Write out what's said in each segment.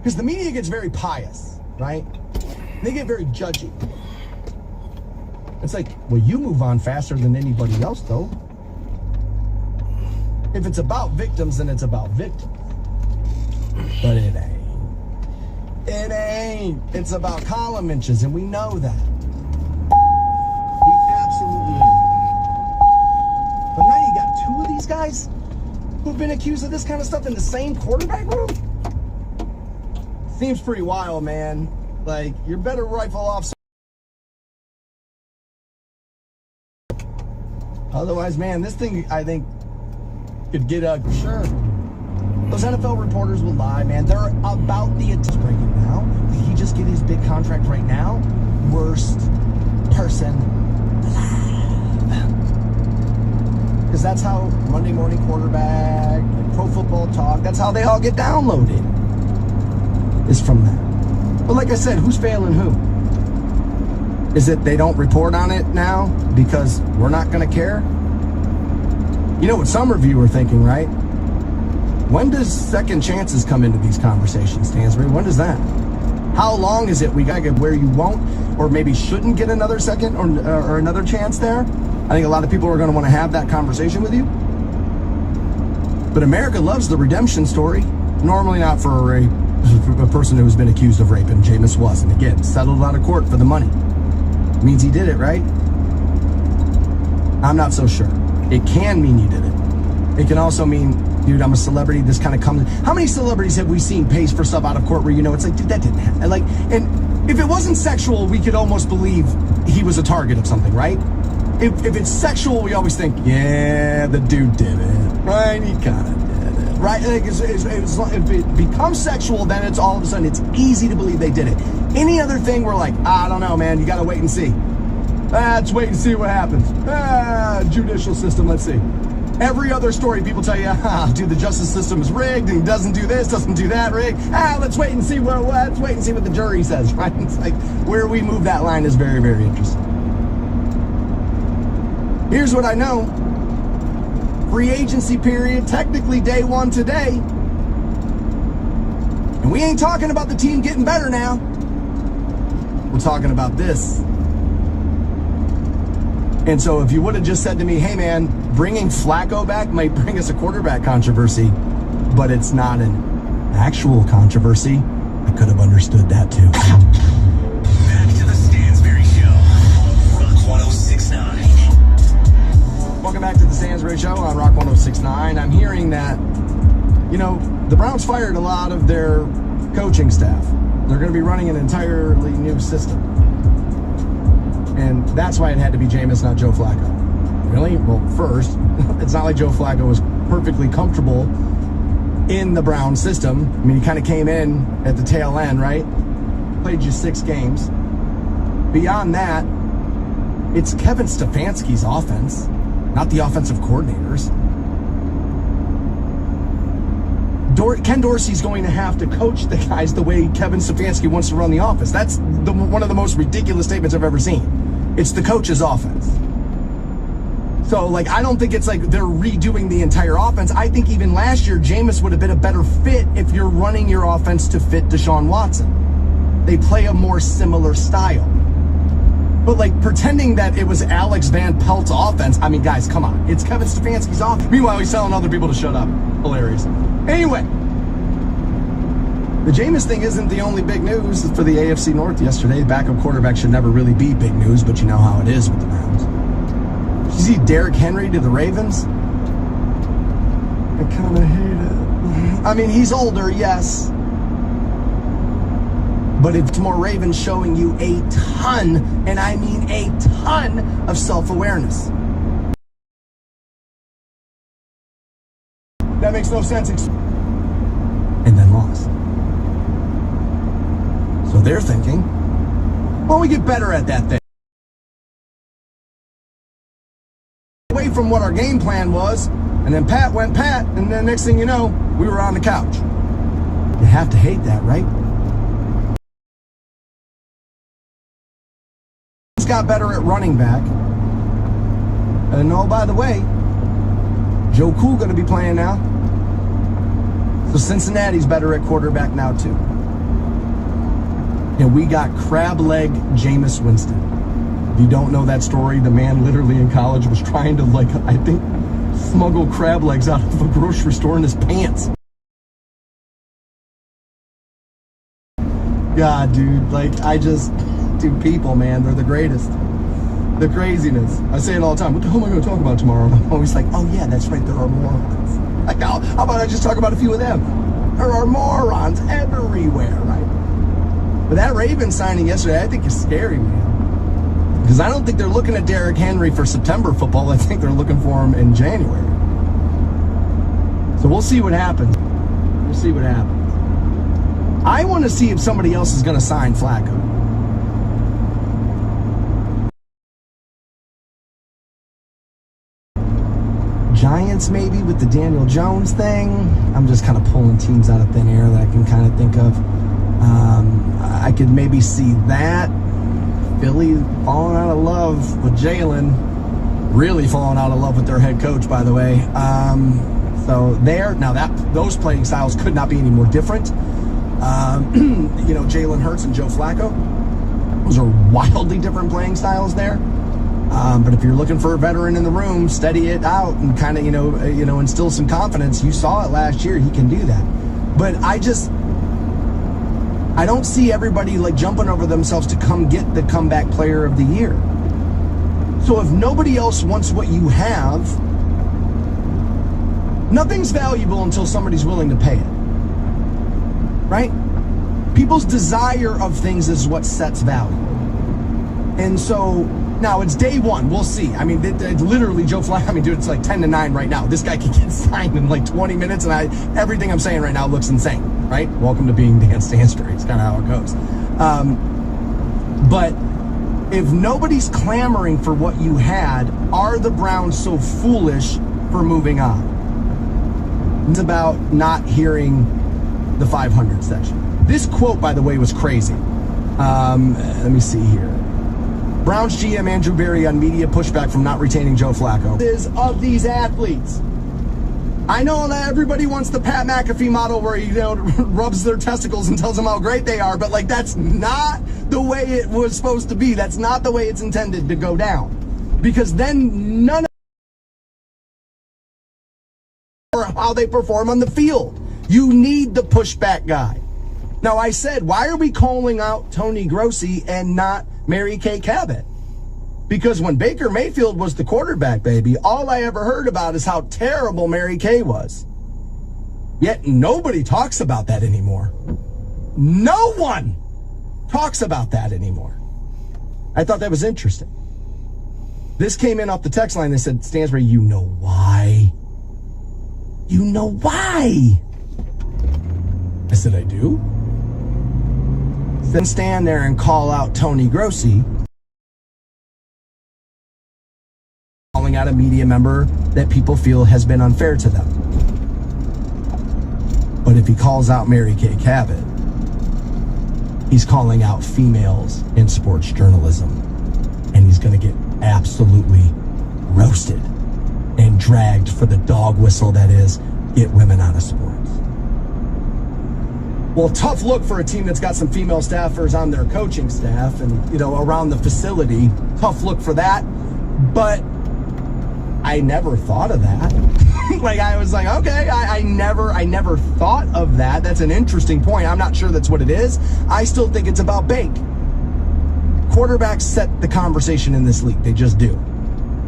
Because the media gets very pious, right? They get very judgy. It's like, well, you move on faster than anybody else, though. If it's about victims, then it's about victims. But it ain't. It ain't. It's about column inches, and we know that. We absolutely ain't. But now you got two of these guys who've been accused of this kind of stuff in the same quarterback room? Seems pretty wild, man. Like, you're better rifle off. Otherwise, man, this thing, I think, could get sure. Those NFL reporters will lie, man. They're about the breaking now. Did he just get his big contract right now? Worst person alive. Because that's how Monday Morning Quarterback and Pro Football Talk, that's how they all get downloaded. Is from that. But like I said, who's failing who? Is it they don't report on it now because we're not going to care? You know what some of you are thinking, right? When does second chances come into these conversations, Stansbury? When does that? How long is it we got to get where you won't or maybe shouldn't get another second or another chance there? I think a lot of people are going to want to have that conversation with you. But America loves the redemption story. Normally not for a person who's been accused of rape, and Jameis was. And again, settled out of court for the money. Means he did it, right? I'm not so sure. It can mean you did it. It can also mean, dude, I'm a celebrity. This kind of comes. How many celebrities have we seen pays for stuff out of court where you know it's like, dude, that didn't happen? Like, and if it wasn't sexual, we could almost believe he was a target of something, right? If it's sexual, we always think, yeah, the dude did it, right? He kind of did it, right? Like if it becomes sexual, then it's all of a sudden it's easy to believe they did it. Any other thing, we're like, I don't know, man. You got to wait and see. Let's wait and see what happens. Judicial system, let's see. Every other story, people tell you, dude, the justice system is rigged and doesn't do this, doesn't do that, rigged. Let's wait and see let's wait and see what the jury says, right? It's like where we move that line is very, very interesting. Here's what I know. Free agency period, technically day one today. And we ain't talking about the team getting better now. We're talking about this. And so if you would have just said to me, hey man, bringing Flacco back might bring us a quarterback controversy, but it's not an actual controversy, I could have understood that too. Back to the Stansbury Show, Rock 1069. Welcome back to the Stansbury Show on Rock 1069. I'm hearing that, you know, the Browns fired a lot of their coaching staff. They're going to be running an entirely new system. And that's why it had to be Jameis, not Joe Flacco. Really? Well, first, it's not like Joe Flacco was perfectly comfortable in the Brown system. I mean, he kind of came in at the tail end, right? Played you 6 games. Beyond that, it's Kevin Stefanski's offense, not the offensive coordinators. Ken Dorsey's going to have to coach the guys the way Kevin Stefanski wants to run the offense. That's one of the most ridiculous statements I've ever seen. It's the coach's offense. So, like, I don't think it's like they're redoing the entire offense. I think even last year, Jameis would have been a better fit if you're running your offense to fit Deshaun Watson. They play a more similar style. But, like, pretending that it was Alex Van Pelt's offense, I mean, guys, come on. It's Kevin Stefanski's offense. Meanwhile, he's telling other people to shut up. Hilarious. Anyway, the Jameis thing isn't the only big news for the AFC North yesterday. Backup quarterback should never really be big news, but you know how it is with the Browns. Did you see Derrick Henry to the Ravens? I kind of hate it. I mean, he's older, yes. But it's more Ravens showing you a ton, and I mean a ton, of self-awareness. That makes no sense. And then lost. So they're thinking, well, we get better at that thing. Away from what our game plan was, and then Pat went Pat, and then next thing you know, we were on the couch. You have to hate that, right? He's got better at running back. And oh, by the way, Joe Cool going to be playing now. So Cincinnati's better at quarterback now, too. and we got crab leg Jameis Winston. If you don't know that story, the man literally in college was trying to, like, I think, smuggle crab legs out of a grocery store in his pants. God, dude, like, dude, people, man, they're the greatest. The craziness. I say it all the time. What the hell am I going to talk about tomorrow? I'm always like, oh yeah, that's right, there are morons. Like, how about I just talk about a few of them? There are morons everywhere, right? But that Ravens signing yesterday, I think is scary, man. Because I don't think they're looking at Derrick Henry for September football. I think they're looking for him in January. So we'll see what happens. We'll see what happens. I want to see if somebody else is going to sign Flacco. Giants maybe with the Daniel Jones thing. I'm just kind of pulling teams out of thin air that I can kind of think of. I could maybe see that. Philly falling out of love with Jalen. Really falling out of love with their head coach, by the way. So those playing styles could not be any more different. Jalen Hurts and Joe Flacco. Those are wildly different playing styles there. But if you're looking for a veteran in the room, steady it out and kind of, instill some confidence. You saw it last year. He can do that. But I don't see everybody like jumping over themselves to come get the comeback player of the year. So if nobody else wants what you have, nothing's valuable until somebody's willing to pay it. Right? People's desire of things is what sets value. And so now it's day one. We'll see. I mean, it's literally Joe Flacco. I mean, dude, it's like 10-9 right now. This guy can get signed in like 20 minutes, and everything I'm saying right now looks insane, right? Welcome to being Dan Stansbury. It's kind of how it goes. But if nobody's clamoring for what you had, are the Browns so foolish for moving on? It's about not hearing the 500 section. This quote, by the way, was crazy. Let me see here. Browns GM Andrew Berry on media pushback from not retaining Joe Flacco. Is of these athletes. I know that everybody wants the Pat McAfee model where he rubs their testicles and tells them how great they are, but like that's not the way it was supposed to be. That's not the way it's intended to go down. Because then none of how they perform on the field. You need the pushback guy. Now I said, why are we calling out Tony Grossi and not Mary Kay Cabot? Because when Baker Mayfield was the quarterback, baby, all I ever heard about is how terrible Mary Kay was. Yet nobody talks about that anymore. No one talks about that anymore. I thought that was interesting. This came in off the text line. They said, Stansbury, you know why? You know why? I said, I do? Then stand there and call out Tony Grossi, calling out a media member that people feel has been unfair to them. But if he calls out Mary Kay Cabot, he's calling out females in sports journalism. And he's going to get absolutely roasted and dragged for the dog whistle that is, get women out of sports. Well, tough look for a team that's got some female staffers on their coaching staff and, around the facility. Tough look for that. But I never thought of that. Like, I was like, okay, I never thought of that. That's an interesting point. I'm not sure that's what it is. I still think it's about Bake. Quarterbacks set the conversation in this league. They just do.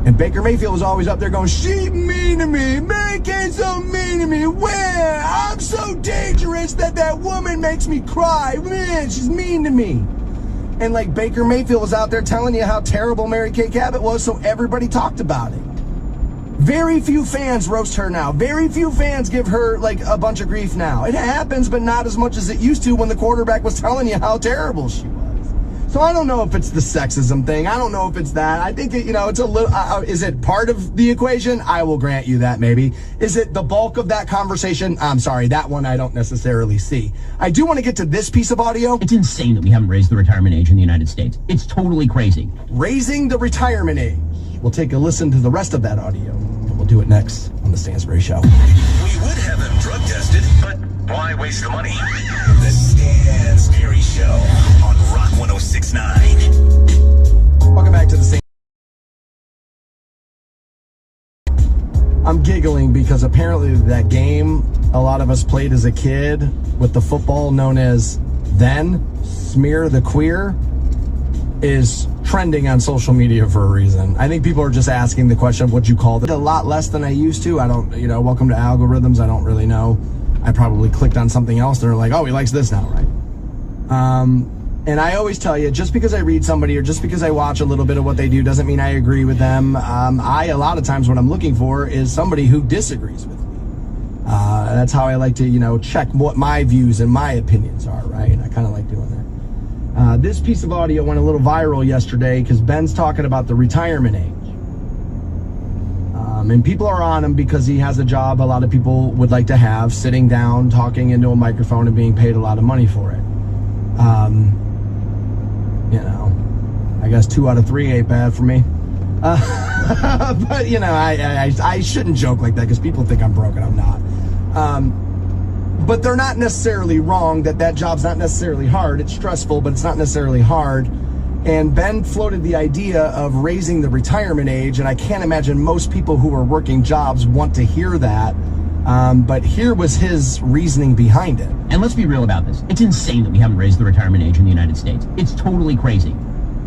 And Baker Mayfield was always up there going, she mean to me, Mary Kay's so mean to me, where I'm so dangerous that woman makes me cry, man, she's mean to me. And like Baker Mayfield was out there telling you how terrible Mary Kay Cabot was, so everybody talked about it. Very few fans roast her now. Very few fans give her like a bunch of grief now. It happens, but not as much as it used to when the quarterback was telling you how terrible she was. So I don't know if it's the sexism thing. I don't know if it's that. I think, it's a little, is it part of the equation? I will grant you that maybe. Is it the bulk of that conversation? I'm sorry, that one I don't necessarily see. I do want to get to this piece of audio. It's insane that we haven't raised the retirement age in the United States. It's totally crazy. Raising the retirement age. We'll take a listen to the rest of that audio. And we'll do it next on The Stansbury Show. We would have them drug tested, but why waste the money? The Stansbury Show on 1069. Welcome back to the same. I'm giggling because apparently that game a lot of us played as a kid with the football known as then Smear the Queer is trending on social media for a reason. I think people are just asking the question of what you call it. A lot less than I used to. I don't, welcome to algorithms. I don't really know. I probably clicked on something else. They're like, oh, he likes this now, right? And I always tell you, just because I read somebody or just because I watch a little bit of what they do doesn't mean I agree with them. A lot of times what I'm looking for is somebody who disagrees with me. That's how I like to, check what my views and my opinions are, right? And I kind of like doing that. This piece of audio went a little viral yesterday because Ben's talking about the retirement age. And people are on him because he has a job a lot of people would like to have, sitting down, talking into a microphone and being paid a lot of money for it. I guess 2 out of 3 ain't bad for me. But, I shouldn't joke like that because people think I'm broke and I'm not. But they're not necessarily wrong that job's not necessarily hard. It's stressful, but it's not necessarily hard. And Ben floated the idea of raising the retirement age, and I can't imagine most people who are working jobs want to hear that. But here was his reasoning behind it. And let's be real about this. It's insane that we haven't raised the retirement age in the United States. It's totally crazy.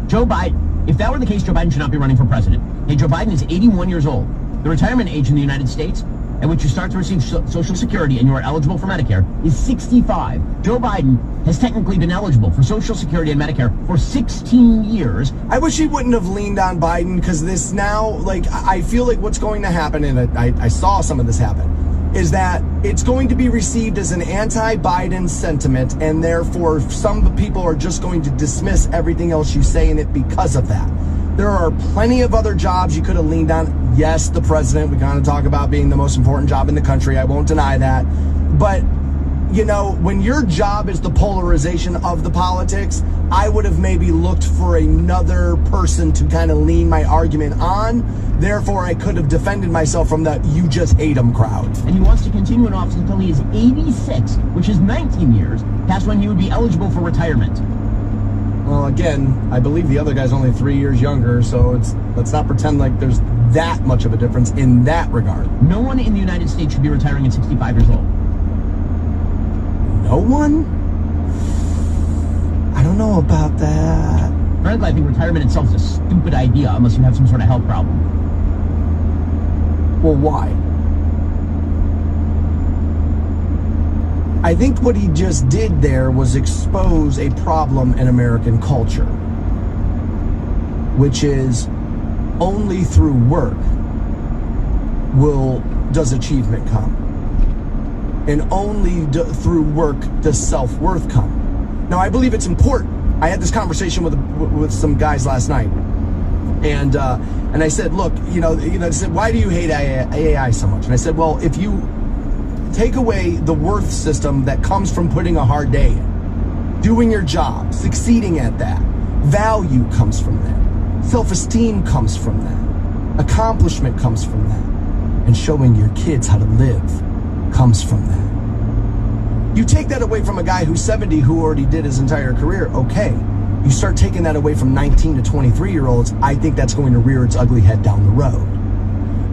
Joe Biden, if that were the case, Joe Biden should not be running for president. Hey, Joe Biden is 81 years old. The retirement age in the United States at which you start to receive Social Security and you are eligible for Medicare is 65. Joe Biden has technically been eligible for Social Security and Medicare for 16 years. I wish he wouldn't have leaned on Biden because this now, I feel like what's going to happen, and I saw some of this happen, is that it's going to be received as an anti-Biden sentiment, and therefore some people are just going to dismiss everything else you say in it because of that. There are plenty of other jobs you could have leaned on. Yes, the president, we kind of talk about being the most important job in the country. I won't deny that. But, when your job is the polarization of the politics, I would have maybe looked for another person to kind of lean my argument on. Therefore, I could have defended myself from the you just hate him crowd. And he wants to continue in office until he is 86, which is 19 years past when he would be eligible for retirement. Well, again, I believe the other guy's only 3 years younger, so let's not pretend like there's that much of a difference in that regard. No one in the United States should be retiring at 65 years old. No one? I don't know about that. Frankly, I think retirement itself is a stupid idea unless you have some sort of health problem. Well, why? I think what he just did there was expose a problem in American culture, which is only through work does achievement come. And only through work does self-worth come. Now, I believe it's important. I had this conversation with some guys last night, and I said, look, they said, why do you hate AI so much? And I said, well, if you take away the worth system that comes from putting a hard day in, doing your job, succeeding at that, value comes from that, self-esteem comes from that, accomplishment comes from that, and showing your kids how to live comes from that. You take that away from a guy who's 70 who already did his entire career, okay. You start taking that away from 19 to 23-year-olds, I think that's going to rear its ugly head down the road.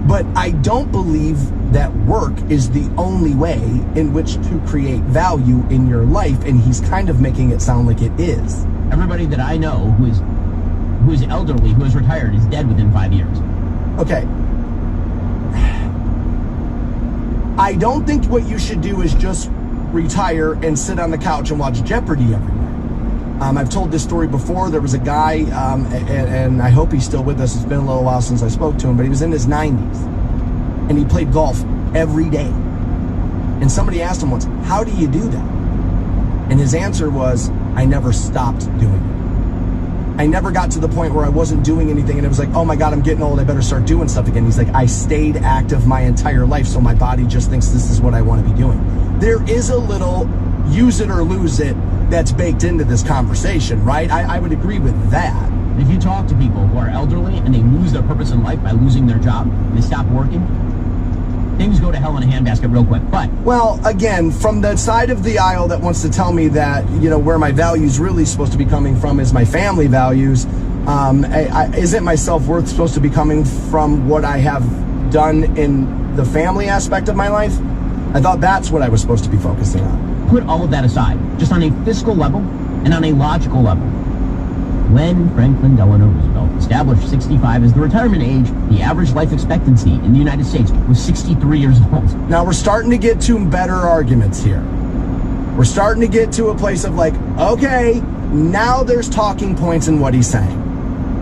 But I don't believe that work is the only way in which to create value in your life, and he's kind of making it sound like it is. Everybody that I know who is elderly, who is retired, is dead within 5 years. Okay. I don't think what you should do is just retire and sit on the couch and watch Jeopardy every night. I've told this story before. There was a guy, and I hope he's still with us. It's been a little while since I spoke to him, but he was in his 90s, and he played golf every day. And somebody asked him once, how do you do that? And his answer was, I never stopped doing it. I never got to the point where I wasn't doing anything and it was like, oh my God, I'm getting old, I better start doing stuff again. He's like, I stayed active my entire life, so my body just thinks this is what I want to be doing. There is a little use it or lose it that's baked into this conversation, right? I would agree with that. If you talk to people who are elderly and they lose their purpose in life by losing their job, and they stop working, things go to hell in a handbasket real quick. But Well, again, from the side of the aisle that wants to tell me that, where my values really supposed to be coming from is my family values, isn't my self-worth supposed to be coming from what I have done in the family aspect of my life? I thought that's what I was supposed to be focusing on. put all of that aside, just on a fiscal level and on a logical level. When Franklin Delano Roosevelt established 65 as the retirement age, the average life expectancy in the United States was 63 years old. Now we're starting to get to better arguments here. We're starting to get to a place of like, okay, now there's talking points in what he's saying.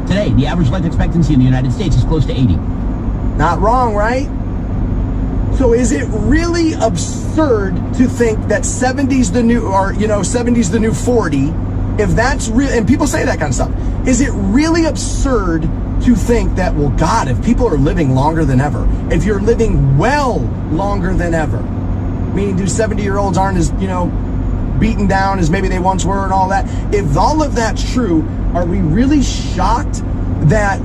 Today, the average life expectancy in the United States is close to 80. Not wrong, right? So is it really absurd to think that 70's the new, 70's the new 40? If that's real, and people say that kind of stuff, is it really absurd to think that, well, God, if people are living longer than ever, if you're living well longer than ever, meaning do 70-year-olds aren't as, beaten down as maybe they once were and all that, if all of that's true, are we really shocked that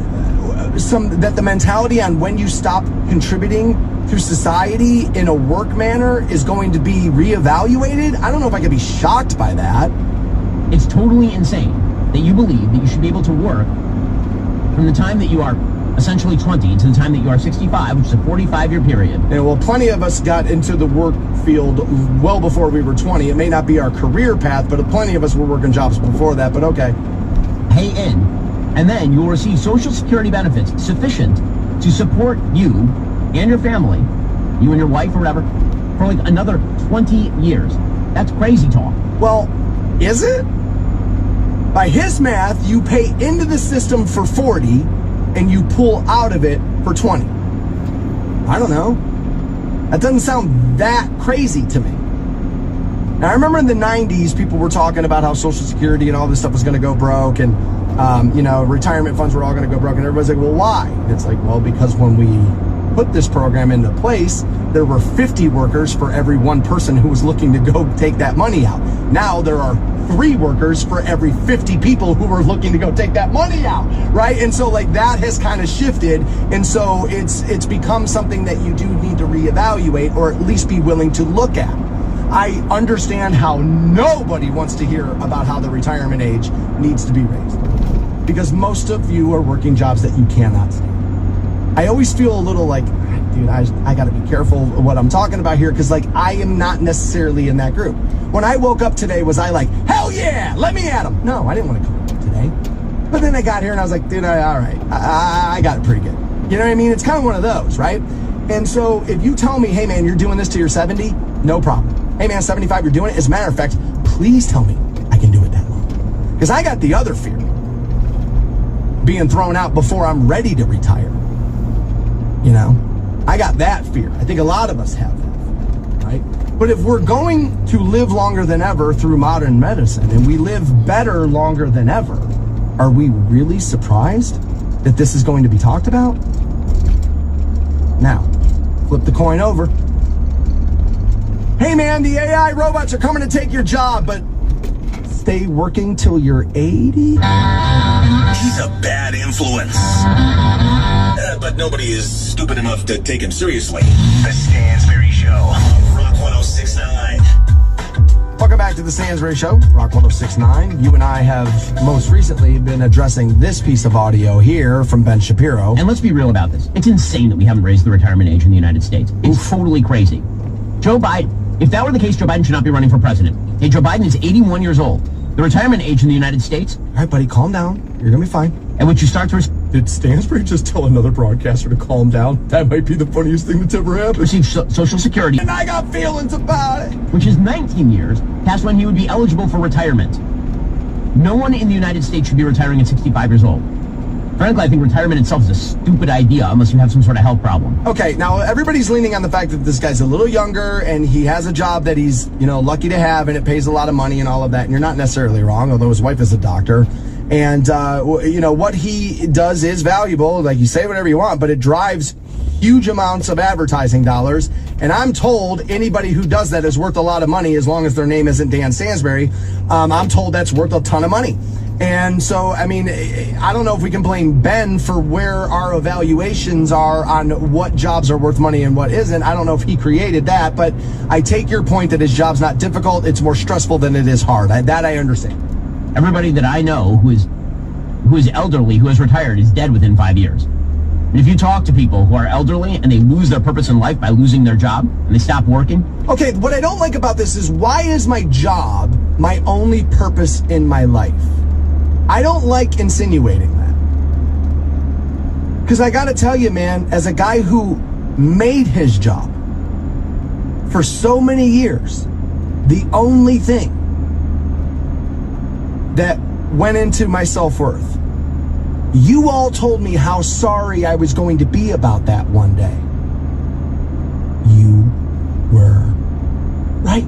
that the mentality on when you stop contributing to society in a work manner is going to be reevaluated? I don't know if I could be shocked by that. It's totally insane that you believe that you should be able to work from the time that you are essentially 20 to the time that you are 65, which is a 45-year period. Yeah, well, plenty of us got into the work field well before we were 20. It may not be our career path, but plenty of us were working jobs before that, but okay. Pay in, and then you will receive Social Security benefits sufficient to support you and your family, you and your wife or whatever, for like another 20 years. That's crazy talk. Well, is it? By his math, you pay into the system for 40 and you pull out of it for 20. I don't know. That doesn't sound that crazy to me. Now, I remember in the 90s, people were talking about how Social Security and all this stuff was going to go broke, and, retirement funds were all going to go broke, and everybody's like, well, why? And it's like, well, because when we put this program into place, there were 50 workers for every one person who was looking to go take that money out. Now there are 3 workers for every 50 people who are looking to go take that money out, right? And so like that has kind of shifted, and so it's become something that you do need to reevaluate or at least be willing to look at. I understand how nobody wants to hear about how the retirement age needs to be raised, because most of you are working jobs that you cannot stand. I always feel a little like, dude, I got to be careful of what I'm talking about here, because like I am not necessarily in that group. When I woke up today, was I like, hell yeah, let me at them? No, I didn't want to come up today. But then I got here and I was like, dude, all right, I got it pretty good. You know what I mean? It's kind of one of those, right? And so if you tell me, hey man, you're doing this till you're 70, no problem. Hey man, 75, you're doing it. As a matter of fact, please tell me I can do it that long. Because I got the other fear, being thrown out before I'm ready to retire. I got that fear. I think a lot of us have that, right? But if we're going to live longer than ever through modern medicine, and we live better longer than ever, are we really surprised that this is going to be talked about? Now, flip the coin over. Hey man, the AI robots are coming to take your job, but stay working till you're 80? He's a bad influence. But nobody is stupid enough to take him seriously. The Stansberry Show on Rock 106.9. Welcome back to the Stansberry Show, Rock 106.9. You and I have most recently been addressing this piece of audio here from Ben Shapiro. And let's be real about this. It's insane that we haven't raised the retirement age in the United States. It's totally crazy. Joe Biden, if that were the case, Joe Biden should not be running for president. Hey, Joe Biden is 81 years old. The retirement age in the United States. All right, buddy, calm down. You're going to be fine. And when you start to Did Stansberry just tell another broadcaster to calm down? That might be the funniest thing that's ever happened. receive Social Security, And I got feelings about it. which is 19 years past when he would be eligible for retirement. No one in the United States should be retiring at 65 years old. Frankly, I think retirement itself is a stupid idea unless you have some sort of health problem. Okay, now everybody's leaning on the fact that this guy's a little younger and he has a job that he's, lucky to have, and it pays a lot of money and all of that. And you're not necessarily wrong, although his wife is a doctor. And, what he does is valuable. Like, you say whatever you want, but it drives huge amounts of advertising dollars. And I'm told anybody who does that is worth a lot of money as long as their name isn't Dan Stansberry. I'm told that's worth a ton of money. And so, I mean, I don't know if we can blame Ben for where our evaluations are on what jobs are worth money and what isn't. I don't know if he created that, but I take your point that his job's not difficult. It's more stressful than it is hard. That I understand. Everybody that I know who is elderly, who has retired, is dead within 5 years. And if you talk to people who are elderly and they lose their purpose in life by losing their job and they stop working. Okay, what I don't like about this is, why is my job my only purpose in my life? I don't like insinuating that. Because I gotta tell you, man, as a guy who made his job for so many years, the only thing that went into my self-worth, you all told me how sorry I was going to be about that one day. You were right.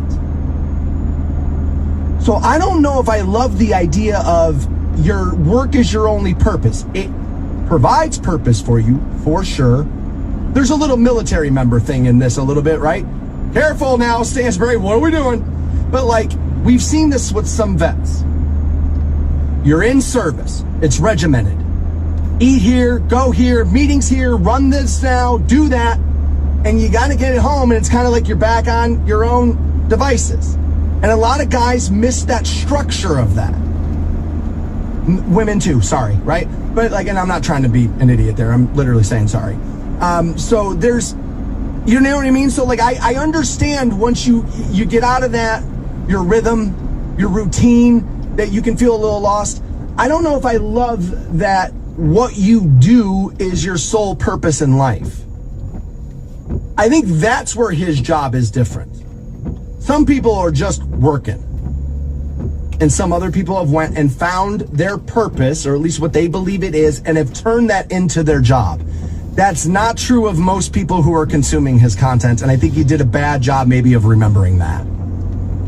So I don't know if I love the idea of your work is your only purpose. It provides purpose for you, for sure. There's a little military member thing in this a little bit, right? Careful now, Stansbury, what are we doing? But like, we've seen this with some vets. You're in service. It's regimented. Eat here, go here, meetings here, run this now, do that. And you got to get it home, and it's kind of like you're back on your own devices. And a lot of guys miss that structure of that. Women too, sorry, right? But like, and I'm not trying to be an idiot there. I'm literally saying sorry. So there's, you know what I mean? So like, I understand once you get out of that, your rhythm, your routine, that you can feel a little lost. I don't know if I love that what you do is your sole purpose in life. I think that's where his job is different. Some people are just working. And some other people have went and found their purpose, or at least what they believe it is, and have turned that into their job. That's not true of most people who are consuming his content, and I think he did a bad job maybe of remembering that.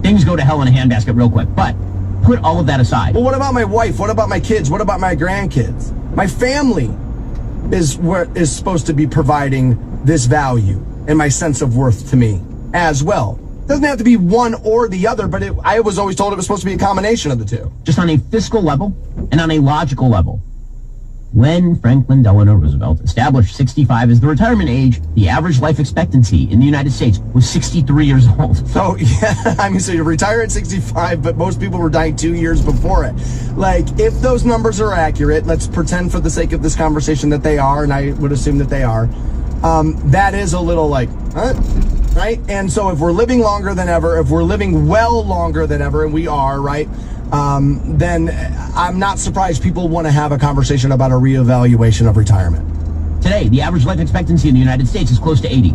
Things go to hell in a handbasket real quick, but put all of that aside. Well, what about my wife? What about my kids? What about my grandkids? My family is what is supposed to be providing this value and my sense of worth to me as well. Doesn't have to be one or the other, but I was always told it was supposed to be a combination of the two. Just on a fiscal level and on a logical level. When Franklin Delano Roosevelt established 65 as the retirement age, the average life expectancy in the United States was 63 years old. So, yeah, I mean, so you retire at 65, but most people were dying 2 years before it. Like, if those numbers are accurate, let's pretend for the sake of this conversation that they are, and I would assume that they are, that is a little like, huh? Right? And so if we're living longer than ever, if we're living well longer than ever, and we are, right, then I'm not surprised people want to have a conversation about a reevaluation of retirement. Today, the average life expectancy in the United States is close to 80.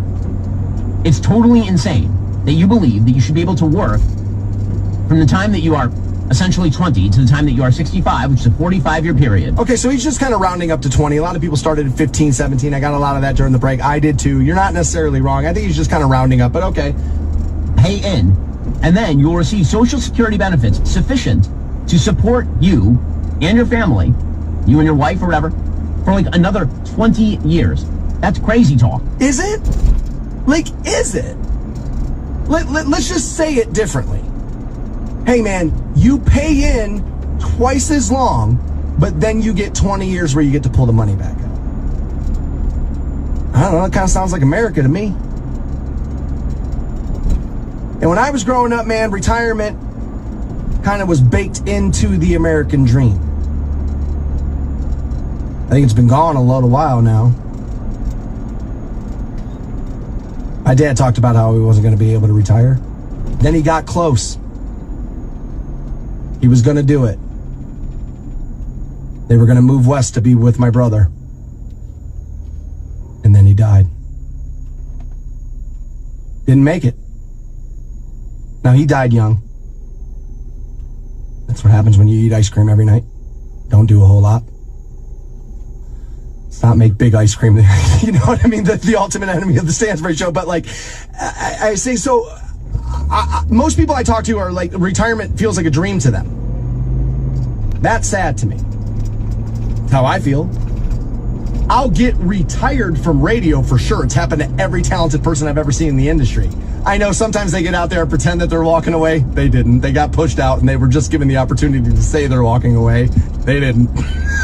It's totally insane that you believe that you should be able to work from the time that you are essentially 20 to the time that you are 65, which is a 45-year period. Okay, so he's just kind of rounding up to 20. A lot of people started at 15, 17. I got a lot of that during the break. I did too. You're not necessarily wrong. I think he's just kind of rounding up, but okay. Pay in, and then you'll receive Social Security benefits sufficient to support you and your family, you and your wife or whatever, for like another 20 years. That's crazy talk. Is it? Like, is it? Let's just say it differently. Hey man, you pay in twice as long, but then you get 20 years where you get to pull the money back out. I don't know, it kind of sounds like America to me. And when I was growing up, man, retirement kind of was baked into the American dream. I think it's been gone a little while now. My dad talked about how he wasn't going to be able to retire. Then he got close. He was going to do it. They were going to move west to be with my brother. And then he died. Didn't make it. Now, he died young. That's what happens when you eat ice cream every night. Don't do a whole lot. Let's not make big ice cream. You know what I mean? The ultimate enemy of the Stansbury Show. But like, I say so... most people I talk to are like, retirement feels like a dream to them. That's sad to me. That's how I feel. I'll get retired from radio for sure. It's happened to every talented person I've ever seen in the industry. I know sometimes they get out there and pretend that they're walking away. They didn't. They got pushed out and they were just given the opportunity to say they're walking away. They didn't.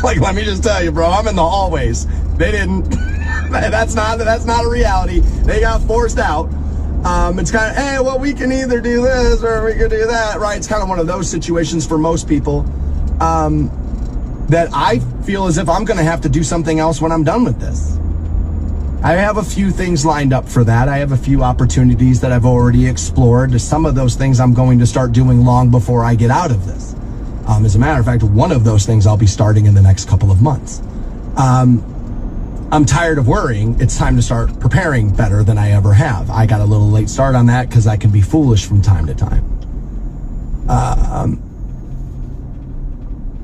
Like, let me just tell you, bro, I'm in the hallways. They didn't. That's not a reality. They got forced out. It's kind of, hey, well, we can either do this or we can do that, right? It's kind of one of those situations for most people that I feel as if I'm going to have to do something else when I'm done with this. I have a few things lined up for that. I have a few opportunities that I've already explored. Some of those things I'm going to start doing long before I get out of this. As a matter of fact, one of those things I'll be starting in the next couple of months. I'm tired of worrying. It's time to start preparing better than I ever have. I got a little late start on that because I can be foolish from time to time.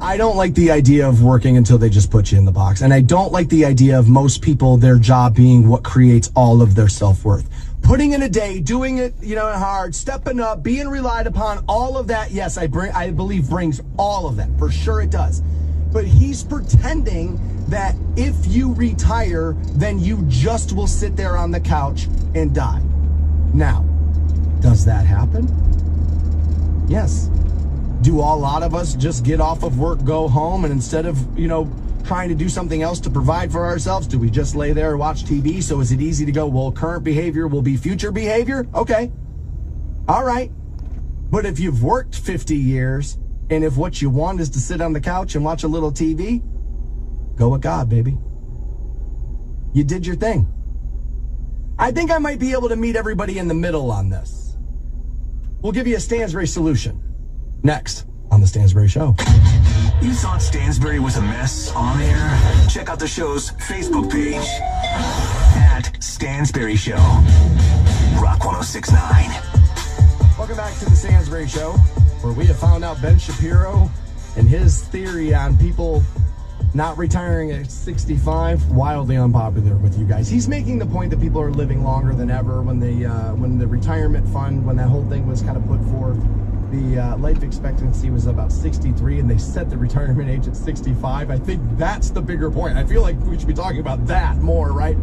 I don't like the idea of working until they just put you in the box. And I don't like the idea of most people, their job being what creates all of their self-worth. Putting in a day, doing it, hard, stepping up, being relied upon, all of that, yes, I believe brings all of that. For sure it does. But he's pretending that if you retire, then you just will sit there on the couch and die. Now, does that happen? Yes. Do a lot of us just get off of work, go home, and instead of, trying to do something else to provide for ourselves, do we just lay there and watch TV? So is it easy to go, well, current behavior will be future behavior? Okay. All right. But if you've worked 50 years, and if what you want is to sit on the couch and watch a little TV, go with God, baby. You did your thing. I think I might be able to meet everybody in the middle on this. We'll give you a Stansbury solution. Next on The Stansbury Show. You thought Stansbury was a mess on air? Check out the show's Facebook page at Stansbury Show. Rock 106.9. Welcome back to The Stansbury Show, where we have found out Ben Shapiro and his theory on people not retiring at 65, wildly unpopular with you guys. He's making the point that people are living longer than ever. When the retirement fund, when that whole thing was kind of put forth, the life expectancy was about 63, and they set the retirement age at 65. I think that's the bigger point. I feel like we should be talking about that more, right?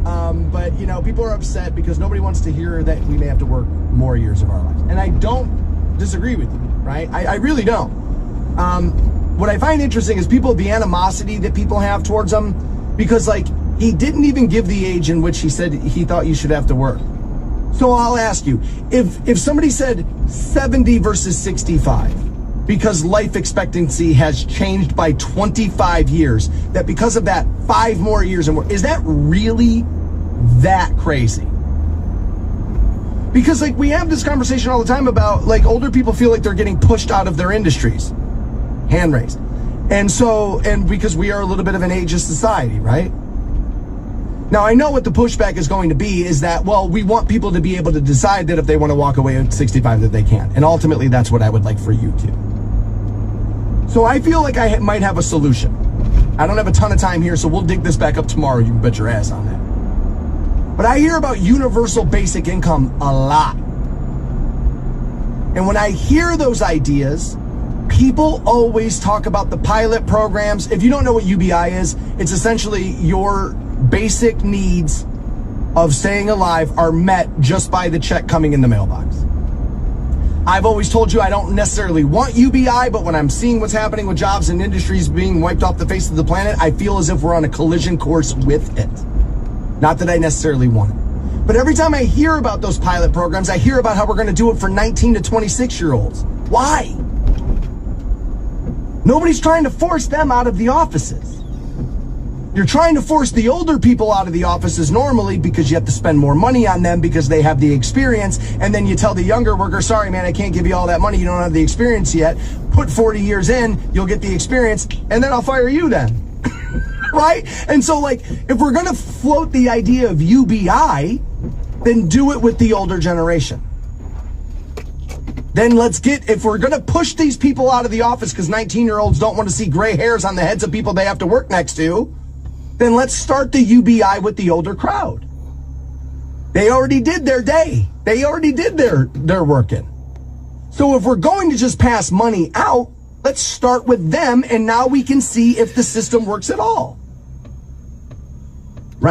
But, people are upset because nobody wants to hear that we may have to work more years of our lives. And I don't disagree with you, right? I really don't. What I find interesting is the animosity that people have towards him, because, he didn't even give the age in which he said he thought you should have to work. So I'll ask you, if somebody said 70 versus 65, because life expectancy has changed by 25 years, that because of that 5 more years and more, is that really that crazy? Because we have this conversation all the time about older people feel like they're getting pushed out of their industries. Hand raised. And because we are a little bit of an ageist society, right? Now, I know what the pushback is going to be is that, well, we want people to be able to decide that if they want to walk away at 65 that they can. And ultimately, that's what I would like for you to. So I feel like I might have a solution. I don't have a ton of time here, so we'll dig this back up tomorrow. You can bet your ass on that. But I hear about universal basic income a lot. And when I hear those ideas, people always talk about the pilot programs. If you don't know what UBI is, it's essentially your basic needs of staying alive are met just by the check coming in the mailbox. I've always told you I don't necessarily want UBI, but when I'm seeing what's happening with jobs and industries being wiped off the face of the planet, I feel as if we're on a collision course with it. Not that I necessarily want it. But every time I hear about those pilot programs, I hear about how we're going to do it for 19 to 26-year-olds. Why? Nobody's trying to force them out of the offices. You're trying to force the older people out of the offices normally because you have to spend more money on them because they have the experience, and then you tell the younger worker, sorry man, I can't give you all that money, you don't have the experience yet. Put 40 years in, you'll get the experience, and then I'll fire you then. Right? And so if we're gonna float the idea of UBI, then do it with the older generation. Then if we're gonna push these people out of the office because 19-year-olds don't want to see gray hairs on the heads of people they have to work next to, then let's start the UBI with the older crowd. They already did their day. They already did their working. So if we're going to just pass money out, let's start with them, and now we can see if the system works at all.